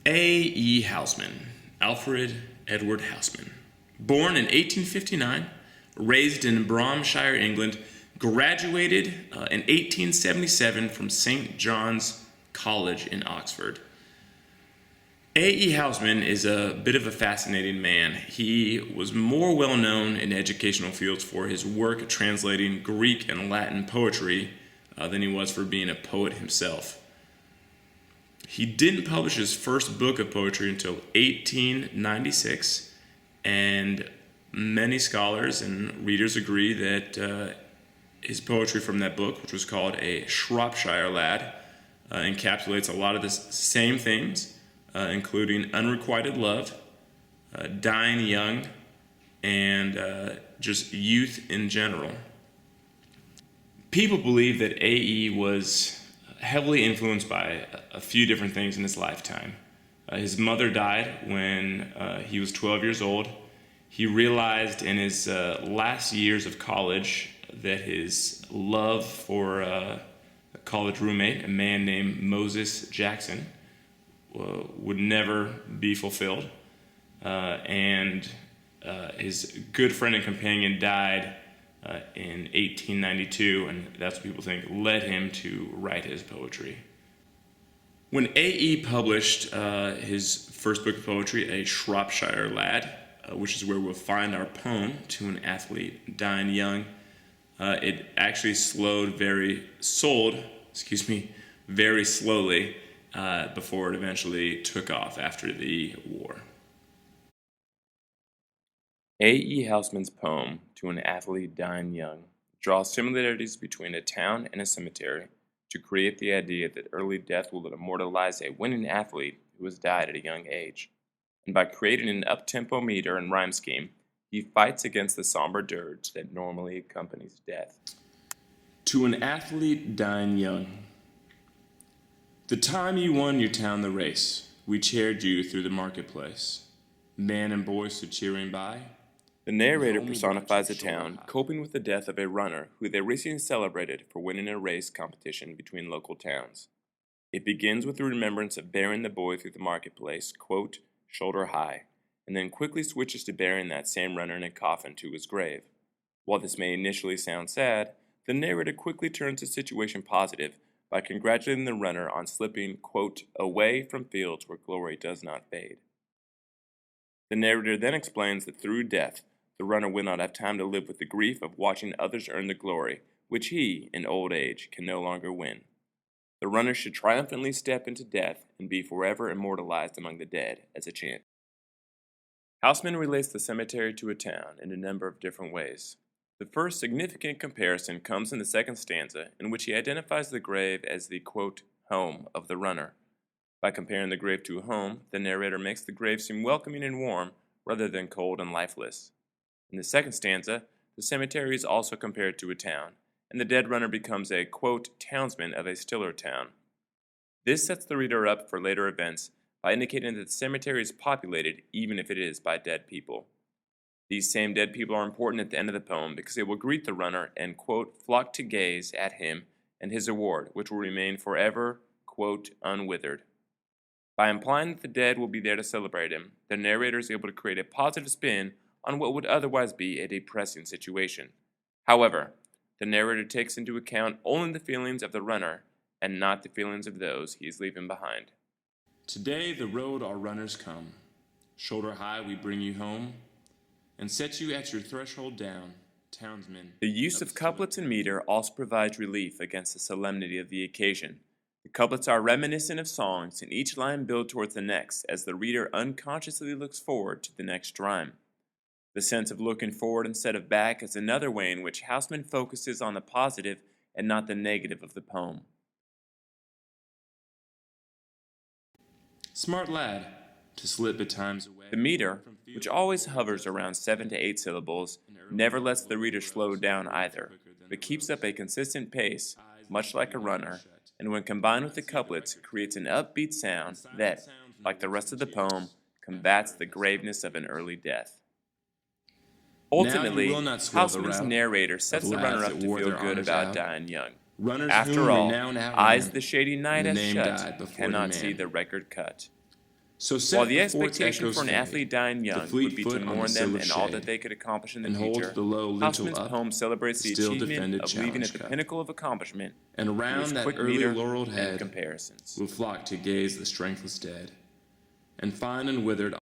A.E. Houseman, Alfred Edward Houseman. Born in 1859, raised in Bromshire, England, graduated in 1877 from St. John's College in Oxford. A.E. Houseman is a bit of a fascinating man. He was more well known in educational fields for his work translating Greek and Latin poetry than he was for being a poet himself. He didn't publish his first book of poetry until 1896, and many scholars and readers agree that his poetry from that book, which was called A Shropshire Lad, encapsulates a lot of the same things, including unrequited love, dying young, and just youth in general. People believe that A.E. was heavily influenced by a few different things in his lifetime. His mother died when he was 12 years old. He realized in his last years of college that his love for a college roommate, a man named Moses Jackson, would never be fulfilled. And his good friend and companion died in 1892, and that's what people think led him to write his poetry. When A.E. published his first book of poetry, A Shropshire Lad, which is where we'll find our poem, To an Athlete Dying Young, it actually sold very slowly before it eventually took off after the war. A.E. Houseman's poem, To an Athlete Dying Young, draws similarities between a town and a cemetery to create the idea that early death will immortalize a winning athlete who has died at a young age. And by creating an up-tempo meter and rhyme scheme, he fights against the somber dirge that normally accompanies death. To an athlete dying young. The time you won your town the race, we cheered you through the marketplace. Man and boy stood cheering by. The narrator personifies a town coping with the death of a runner who they recently celebrated for winning a race competition between local towns. It begins with the remembrance of bearing the boy through the marketplace, quote, shoulder high, and then quickly switches to bearing that same runner in a coffin to his grave. While this may initially sound sad, the narrator quickly turns the situation positive by congratulating the runner on slipping, quote, away from fields where glory does not fade. The narrator then explains that through death, the runner will not have time to live with the grief of watching others earn the glory, which he, in old age, can no longer win. The runner should triumphantly step into death and be forever immortalized among the dead as a chant. Houseman relates the cemetery to a town in a number of different ways. The first significant comparison comes in the second stanza, in which he identifies the grave as the, quote, home of the runner. By comparing the grave to a home, the narrator makes the grave seem welcoming and warm rather than cold and lifeless. In the second stanza, the cemetery is also compared to a town, and the dead runner becomes a, quote, townsman of a stiller town. This sets the reader up for later events by indicating that the cemetery is populated even if it is by dead people. These same dead people are important at the end of the poem because they will greet the runner and, quote, flock to gaze at him and his award, which will remain forever, quote, unwithered. By implying that the dead will be there to celebrate him, the narrator is able to create a positive spin on what would otherwise be a depressing situation. However, the narrator takes into account only the feelings of the runner and not the feelings of those he is leaving behind. Today the road our runners come. Shoulder high we bring you home and set you at your threshold down, townsmen. The use of couplets and meter also provides relief against the solemnity of the occasion. The couplets are reminiscent of songs, and each line builds towards the next as the reader unconsciously looks forward to the next rhyme. The sense of looking forward instead of back is another way in which Houseman focuses on the positive and not the negative of the poem. Smart lad, to slip at times away. The meter, which always hovers around 7 to 8 syllables, never lets the reader slow down either, but keeps up a consistent pace, much like a runner, and when combined with the couplets, creates an upbeat sound that, like the rest of the poem, combats the graveness of an early death. Ultimately, Houseman's narrator sets the runner up to feel good about dying young. After all, eyes the shady night has shut cannot see the record cut. So set While the before its expectation echoes for an fade, athlete dying the young fleet would be to foot on the mourn them silver and all shade, that they could accomplish in the and hold future, the low lintel Housman's up, poem celebrates the the still achievement defended of leaving challenge at the cup. pinnacle of accomplishment And through around his that quick early meter laureled and head comparisons. will flock to gaze the strengthless dead, and fine and withered